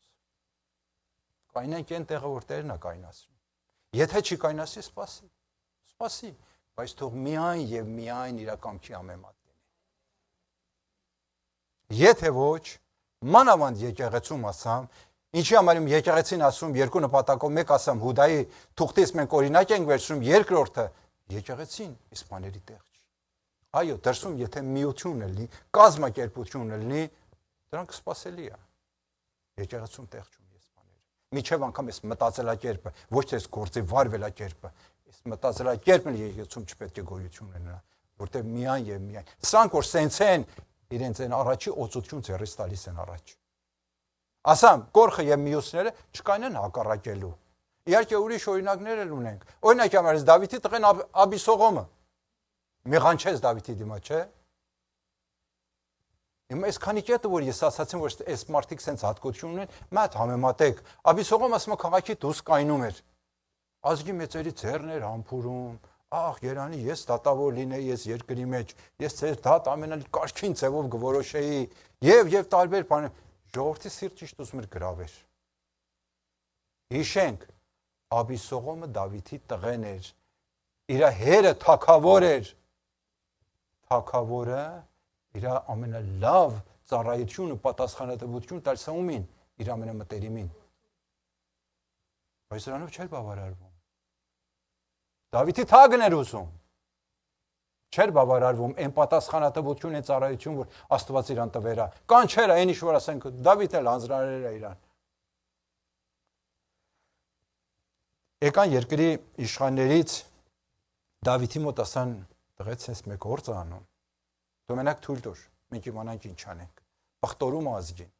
Կայնենք այն տեղը որ Տերն է կայնացնում։ Եթե չի կայնացի, սպասի։ Սպասի, բայց թող միայն եւ միայն իր կամքի ամեմատ լինի։ Եթե ոչ, մանավանդ եկեղեցում ասամ, ինչի համար իմ եկեղեցին ասում երկու նպատակով մեկ ասամ Հուդայի թուղթից մենք օրինակ ենք վերցնում, երկրորդը եկեղեցին իսպաների տեղ չի։ Այո, դրսում եթե միություն լինի, կազմակերպություն լինի, դրանք սպասելի է։ Եկեղեցում տեղ չունի իսպաները։ Միջև անգամ այս մտածելակերպը, ոչ թե այս գործի վարվելակերպը, այս մտածելակերպն եկեղեցում չպետք է գոյություն ունենա, որտեղ միայն եւ միայն։ Սրանք որ սենց են, իրենց են առաջի օծություն ձեռից տալիս են առաջ։ Ասամ, կորխը եւ մյուսները չկայնեն հակառակելու։ Իհարկե ուրիշ օրինակներ էլ ունենք։ Օրինակ համարից Դավիթի տղեն Աբիսողոմը։ Մեղանչեց Դավիթի դիմա, չէ՞։ Հիմա այս քանի կետը որ ես ասացին, որ այս մարդիկ sense հատկություն ունեն, մատ համեմատեք։ Աբիսողոմը ասում է քաղաքի դուրս կայնում էր։ Ազգի մեծերի ձեռներ համբուրում, ախ Երանի, ես դատավոր լինեի ես երկրի մեջ, ես ձեր դատ ամենալի կարգին ձևով կորոշեի եւ տարբեր բաներ։ Ժողովրդի սիրտ ճիշտ ուզում էր գրավեր։ Հիշենք, Աբիսողոմը Դավիթի տղեն էր, իր հերը թագավոր էր, թագավորը իր ամենալավ ծառայությունը, պատասխանատվությունը տալիս է ումին, իր ամենամտերիմին։ Բայց դրանով չէր բավարարվում։ Դավիթի թագն էր ուզում։ Չէր բավարարվում այն պատասխանատվություն, այն ծառայություն, որ Աստված իրան տվեր է։ Կանչեր այն ինչ որ ասենք Դավիթն էլ անձրարել է իրան։ Եկան երկրի իշխաններից Դավիթի մոտ ասան տղեց ես մեկ գործ անում։ Դու մենակ թույլ տուր, մենք իմանանք ինչ անենք։ Բախտորում ազգին։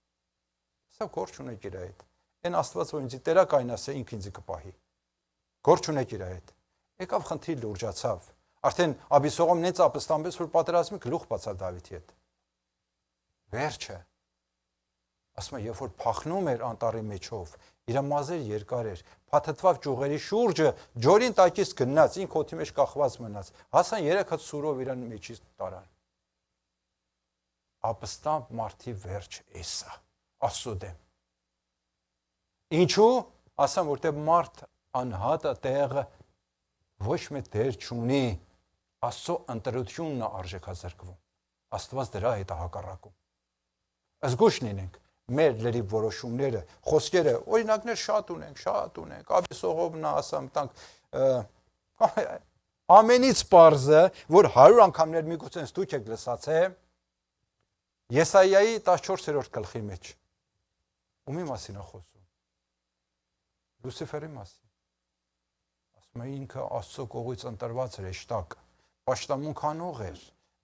Սա գործ ունեք իր հետ։ Այն Աստված որ ինձ տերա կայնասե ինքը ինձ կպահի։ Գործ ունեք իր հետ։ Եկավ խնդիր լուրջացավ։ Արդեն Աբիսողոմն ինձ ապստամբեց որ պատերազմի գլուխ բացավ Դավիթի հետ։ Վերջը։ Ասում է, երբ որ փախնում էր անտառի մեջով, իր մազերը երկար էր, փաթաթված ճյուղերի շուրջը ջորին տակից գնաց, ինքը օդի մեջ կախված մնաց։ Հասան 3 հատ սուրով իրան մեջից տարան։ Ապստամբ մարդի վերջ էսա, ասուդեմ։ Ինչու? Ասամ, որտեղ մարդ անհատը տեղը ոչ մի դեր չունի, Աստծո ընտրությունն է արժեքազրկվում։ Աստված դրա հետ է հակառակում։ Զգուշ լինենք, մեր լրիվ որոշումները, խոսքերը, օրինակներ շատ ունենք, Աբիսողոմն է, ասամ, տանք ամենից պարզը, որ 100 անգամներ միգուցե դուք եք լսացել, Եսայիայի 14-րդ գլխի մեջ։ Ումի մասին է խոսում։ Լուսիֆերի մասին։ Ասում է ինքը Աստծո կողմից ընտրված էր հեշտակ, պաշտամունք անող էր,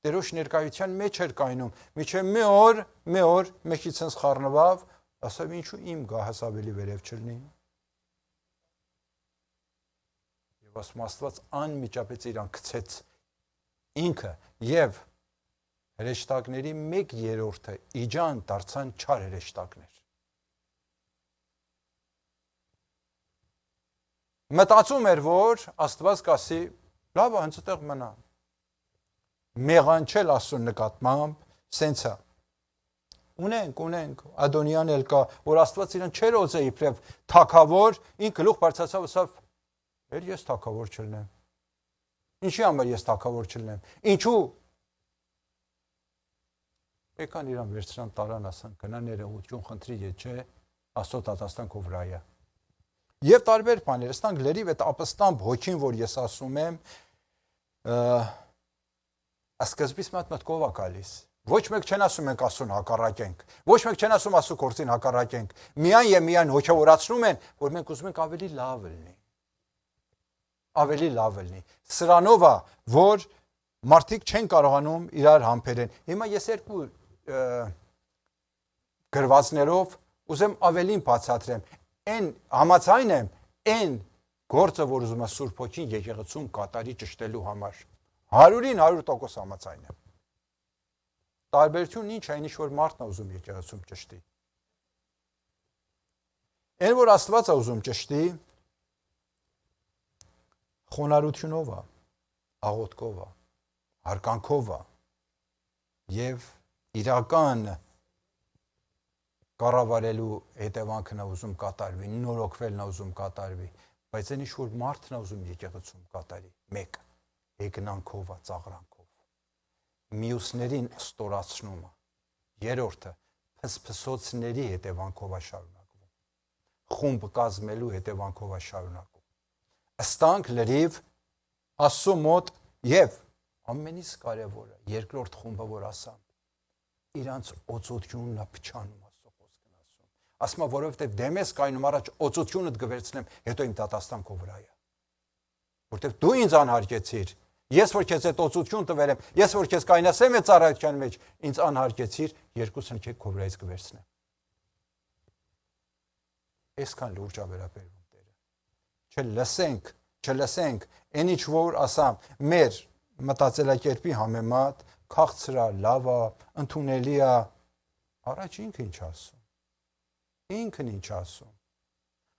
Տերոջ ներկայության մեջ էր կայնում, միջև մի օր մեկից ինձ խառնվավ, ասավ ինչու իմ գահս ավելի վերև չլինի։ Եվ ասում Աստված անմիջապես իրան գցեց ինքը եւ հրեշտակների 1/3-ը իջան դարձան չար հրեշտակներ։ Մտածում էր, որ Աստված կասի Լավ է, հենց այդտեղ մնա։ Մեղանչել Աստծո նկատմամբ սենց է։ Ունենք, Ադոնիան էլ կա, որ Աստված իրեն չեր օծե իբրև թագավոր, ինքը գլուխ բարձրացավ, ասավ, ես թագավոր չլնեմ։ Ինչի համար ես թագավոր չլնեմ։ Ինչու։ Եկան իրան վերցրան տարան, ասան, գնա ներողություն խնդրի, չէ, Աստծո դատաստան քո վրա է։ Եվ տարբեր բաներ, ստանք լրիվ այդ ապստամբ հոգին, որ ես ասում եմ, սկզբից մտքով է գալիս։ Ոչ մեկ չեն ասում ենք Աստծուն հակառակենք, ոչ մեկ չեն ասում Աստծո գործին հակառակենք։ Միայն եւ միայն հոգեորացնում են, որ մենք ուզում ենք ավելի լավ լինի։ Ավելի լավ լինի։ Սրանով է, որ մարդիկ չեն կարողանում իրար համբերեն։ Հիմա ես երկու գրվածներով ուզեմ ավելին բացատրեմ։ Այն համաձայն եմ, այն գործը, որ ուզում է Սուրբ Հոգին եկեղեցում կատարի ճշտելու համար։ 100-ին 100% համաձայն եմ։ Տարբերությունն ինչ է, ինչ որ մարդն է ուզում եկեղեցում ճշտի։ Այն որ Աստված է ուզում ճշտի, խոնարհությունով է, աղոթքով է, հարկանքով է եւ իրական կառավարելու հետևանքն է ուզում կատարվի, նորոգվելն է ուզում կատարվի, բայց այն ինչ որ մարդն է ուզում եկեղեցում կատարի, մեկը հեգնանքով է, ծաղրանքով, մյուսներին ստորացնում է, երրորդը փսփսոցների հետևանքով է շարունակվում, խումբ կազմելու հետևանքով է շարունակվում, ըստանք լրիվ Աստծո մոտ եւ ամենից կարևորը երկրորդ խումբը որ ասամ, իրանց օծությունն է փչանում ասում, որովհետև դեմ ես կայնում առաջ օծությունդ գվերցնեմ, հետո իմ դատաստան քո վրա է։ Որովհետև դու ինձ անհարգեցիր, ես որ քեզ այդ օծություն տվերեմ, ես որ քեզ կայնասեմ այդ ծառայության մեջ, ինձ անհարգեցիր, երկուսն քեզ քո վրայից գվերցնեմ։ Այսքան լուրջ է վերաբերվում Տերը։ Չլսենք, այն ինչ որ ասամ, մեր մտածելակերպի համեմատ քաղցր է, լավ է, ընդունելի է, առաջ ինքը ինչ ասում։ Ինքն ինչ ասում։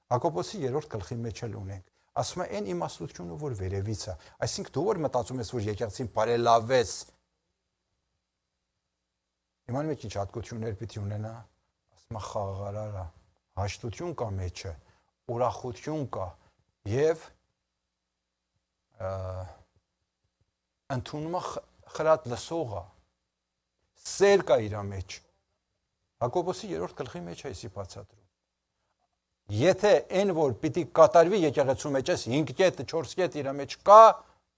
Հակոբոսի 3-րդ գլխի մեջ էլ ունենք։ Ասում է այն իմաստությունը, որ վերևից է։ Այսինքն դու որ մտածում ես, որ եկեղեցին բարելավես։ Իմանում եք ինչ հատկություններ պիտի ունենա։ Ասում է խաղաղարար է, հաշտություն կա մեջը, ուրախություն կա եւ ընդունումը խրատ լսող է։ Սեր կա իր մեջ։ Հակոբոսի 3-րդ գլխի մեջ է այսի բացատրում։ Եթե այն որ պիտի կատարվի եկեղեցու մեջ էս 5 կետ, 4 կետ իր մեջ կա,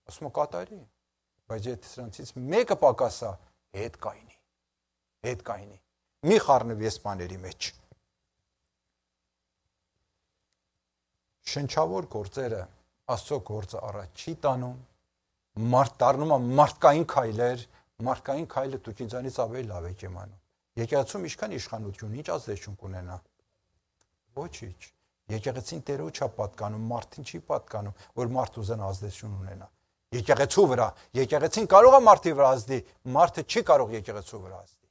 ասում է կատարի։ Բայց եթե սրանցից մեկը պակասա, հետ կայնի։ Մի խառնվի այս բաների մեջ։ Շնչավոր գործերը Աստծո գործը առաջ չի տանում, դառնում է մարդկային քայլեր, մարդկային քայլը դուք ինձանից ավելի լավ եք իմանում։ Եկեղեցում ինչքան իշխանություն, ինչ ազդեցություն կունենա։ Ոչինչ։ Եկեղեցին Տերոջ է պատկանում, մարդին չի պատկանում, որ մարդ ուզեն ազդեցություն ունենա։ Եկեղեցու վրա, եկեղեցին կարող է մարդի վրա ազդի, մարդը չի կարող եկեղեցու վրա ազդի։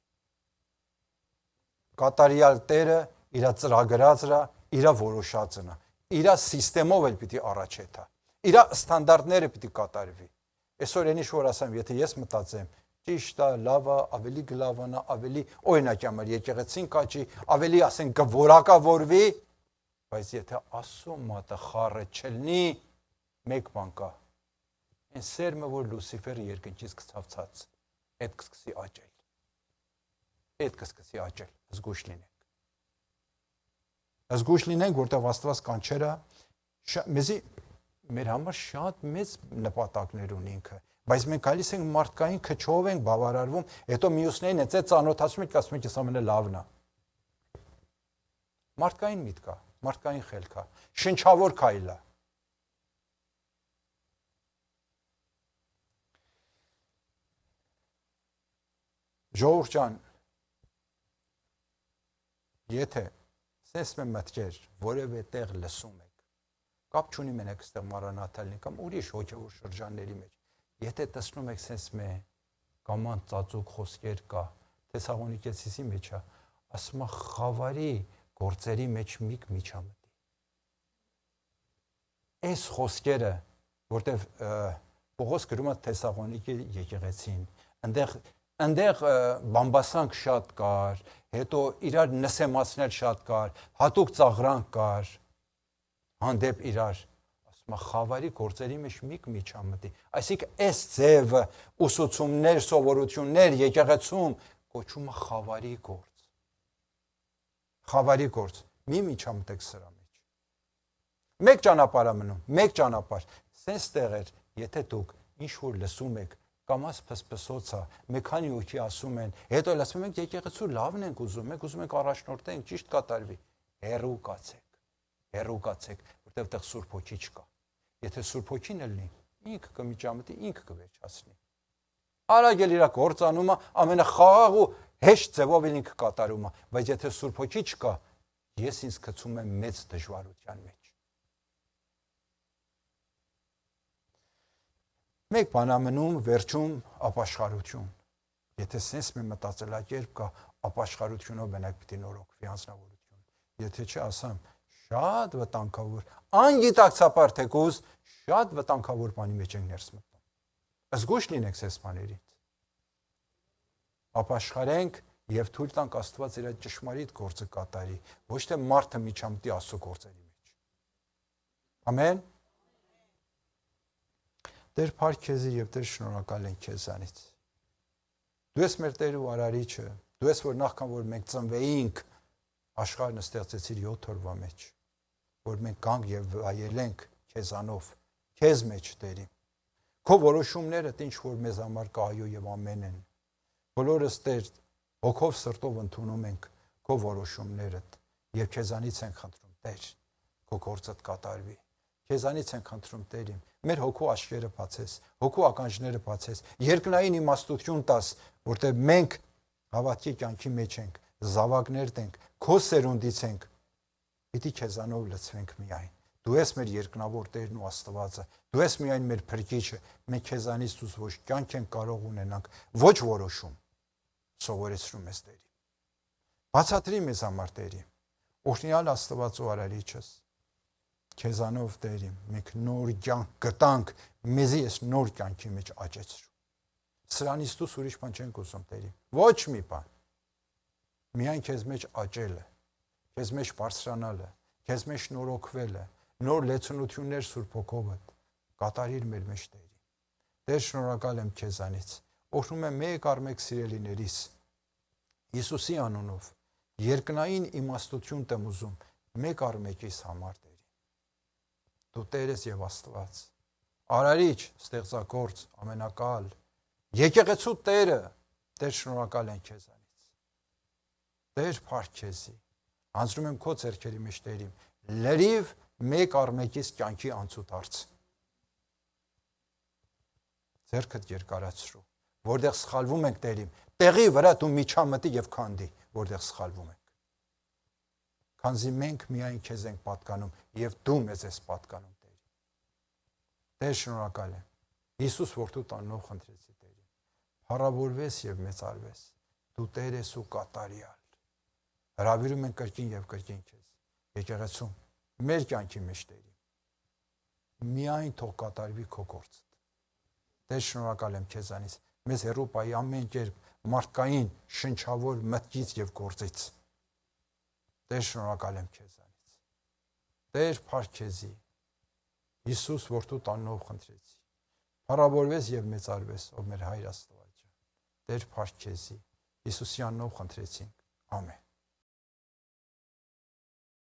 Կատարյալ Տերը իր ծրագրածը, իր որոշածն է, իր սիստեմով էլ պիտի առաջ հետա։ Իր ստանդարտները պիտի կատարվի։ Այսօր այնիշ որ ասեմ, եթե ես մտածեմ, ճիշտ է, լավ է, ավելի գլավանա, ավելի օրինակ համար եկեղեցին կաճի, ավելի ասեն կորակավորվի, բայց եթե Աստծո մատը խառը չլինի, մեկ բան կա։ Այն սերմը, որ Լուսիֆերը երկնքից կցավցած, այդ կսկսի աճել։ Զգույշ լինենք։ Զգույշ լինենք, որտեղ Աստված կանչեր է, մեզի մեր համար շատ մեծ նպատակներ ունի ինքը, բայց մենք գալիս ենք մարդկային քչով ենք բավարարվում, հետո մյուսներին այդ ծանոթացում ենք, ասում ենք, ես ամենը լավն է։ Մարդկային միտք է, մարդկային խելք է, շնչավոր քայլ է։ Ժողովուրդ ջան, եթե սենց մեն մտքեր որևէ տեղ լսում եք, կապ չունի մենակ այստեղ Մարանաթալին կամ ուրիշ հոգևոր շրջանների մեջ, եթե տեսնում եք սենց մե կաման ծածուկ խոսքեր կա, Թեսաղոնիկեցիի մեջ է, ասում է խավարի գործերի մեջ միք միջամտի։ Այս խոսքերը, որտեվ Պողոս գրում է Թեսաղոնիկի եկեղեցին, այնտեղ բամբասանք շատ կար, հետո իրար նսեմացնել շատ կար, հատուկ ծաղրանք կար, հանդեպ իրար, ասում է խավարի գործերի մեջ մի չամտի, այսինքն այս ձևը ուսուցումներ, սովորություններ եկեղեցում կոչում է խավարի գործ, խավարի գործ, մի չամտեք սրա մեջ, մեկ ճանապարհ է մնում, մեկ ճանապարհ, սենց տեղեր, եթե դուք ինչ որ լսում եք, կամաց փսփսոցա, մեկ քանի հոգի ասում են, հետո ասում ենք եկեղեցու լավն ենք ուզում, մենք ուզում ենք առաջնորդենք, ճիշտ կատարվի, հեռու կացեք, որտեղ տեղ Սուրբ Հոգի չկա։ Եթե Սուրբ Հոգին լինի, ինքը կմիջամտի, ինքը կվերջացնի։ Արագ էլ իր գործանումը ամենախաղաղ ու հեշտ ձևով ինքը կատարում է, բայց եթե Սուրբ Հոգի չկա, ես ինձ գցում եմ մեծ դժվարության մեջ։ Մեկ բան ամնում վերջում ապաշխարություն։ Եթե սենց մի մտածելակերպ կա, ապաշխարությունով մենակ պիտի նորոգվի անձնավորություն։ Եթե չէ, ասամ, շատ վտանգավոր, անգիտակցաբար թեկուզ, շատ վտանգավոր բանի մեջ ենք ներս մտնում։ Զգույշ լինենք այս բաներից։ Ապաշխարենք եւ թույլ տանք Աստված իր ճշմարիտ գործը կատարի, ոչ թե մարդը միջամտի Աստծո գործերի մեջ։ Ամեն։ Տեր փառք քեզի եւ Տեր շնորհակալ ենք քեզանից։ Դու ես մեր Տեր ու Արարիչը, դու ես որ նախքան որ մենք ծնվեինք, աշխարհն ստեղծեցիր 7 օրվա մեջ, որ մենք գանք եւ վայելենք քեզանով, քեզ մեջ Տերին։ Քո որոշումները ինչ որ մեզ համար կայո եւ ամեն են։ Բոլորս Տեր հոգով սրտով ընդունում ենք քո որոշումներդ եւ քեզանից ենք խնդրում Տեր, քո գործդ կատարվի։ Քեզանից ենք խնդրում Տերին, մեր հոգու աչքերը բացես, հոգու ականջները բացես, երկնային իմաստություն տաս, որտեղ մենք հավատքի կյանքի մեջ ենք, զավակներ ենք, քո սերունդից ենք, պիտի քեզանով լցվենք միայն։ Դու ես մեր երկնավոր Տերն ու Աստվածը, դու ես միայն մեր փրկիչը, մենք քեզանից դուրս ոչ կյանք ենք կարող ունենանք, ոչ որոշում, սովորեցնում ես Տերին։ Բացատրի մեզ համար Տերին, օրհնյալ Աստված ու Արարիչս, քեզանով Տերին, մենք նոր կյանք գտանք, մեզի ես նոր կյանքի մեջ աճեցրու։ Սրանից դուրս ուրիշ բան չենք ուզում Տերին, ոչ մի բան։ Միայն քեզ մեջ աճելը, քեզ մեջ բարձրանալը, քեզ մեջ նորոգվելը, նոր լեցունություններ Սուրբ Հոգովդ կատարիր մեր մեջ Տերին։ Տեր շնորհակալ եմ քեզանից, օրհնում եմ մեկ առ մեկ սիրելիներիս, Հիսուսի անունով, երկնային իմաստություն եմ ուզում, մեկ առ մեկիս համար Տերին։ Դու Տեր ես եւ Աստված, Արարիչ, ստեղծագործ, ամենակալ, եկեղեցու Տերը, Տեր շնորհակալ եմ քեզանից։ Տեր փառք քեզի, հանձնում եմ քո ձեռքերի մեջ Տերին, լրիվ մեկ առ մեկիս կյանքի անցուդարձ։ Ձեռքդ երկարացրու, որտեղ սխալվում ենք Տերին, տեղի վրա դու միջամտի եւ քանդի, որտեղ սխալվում ենք։ Քանզի մենք միայն քեզ ենք պատկանում եւ դու մեզ ես պատկանում Տեր։ Տեր շնորհակալ եմ։ Հիսուս որդու տանով խնդրեցի Տերին։ Փառավորվես եւ մեծարվես։ Դու Տեր ես ու կատարյալ։ Հրավիրում ենք կրկին եւ կրկին քեզ։ Եկեղեցում մեր կյանքի մեջ Տերին։ Միայն թող կատարվի քո գործը։ Տեր շնորհակալ եմ քեզանից։ Մեզ հեռու պայի ամեն կերպ մարդկային շնչավոր մտքից եւ գործից։ Տեր շնորհակալ եմ քեզանից։ Տեր փառք քեզի։ Հիսուս որդու տանով խնդրեցի։ Փառավորվես եւ մեծարվես, ով մեր Հայր Աստված ջան։ Տեր փառք քեզի։ Հիսուսի անունով խնդրեցինք։ Ամեն։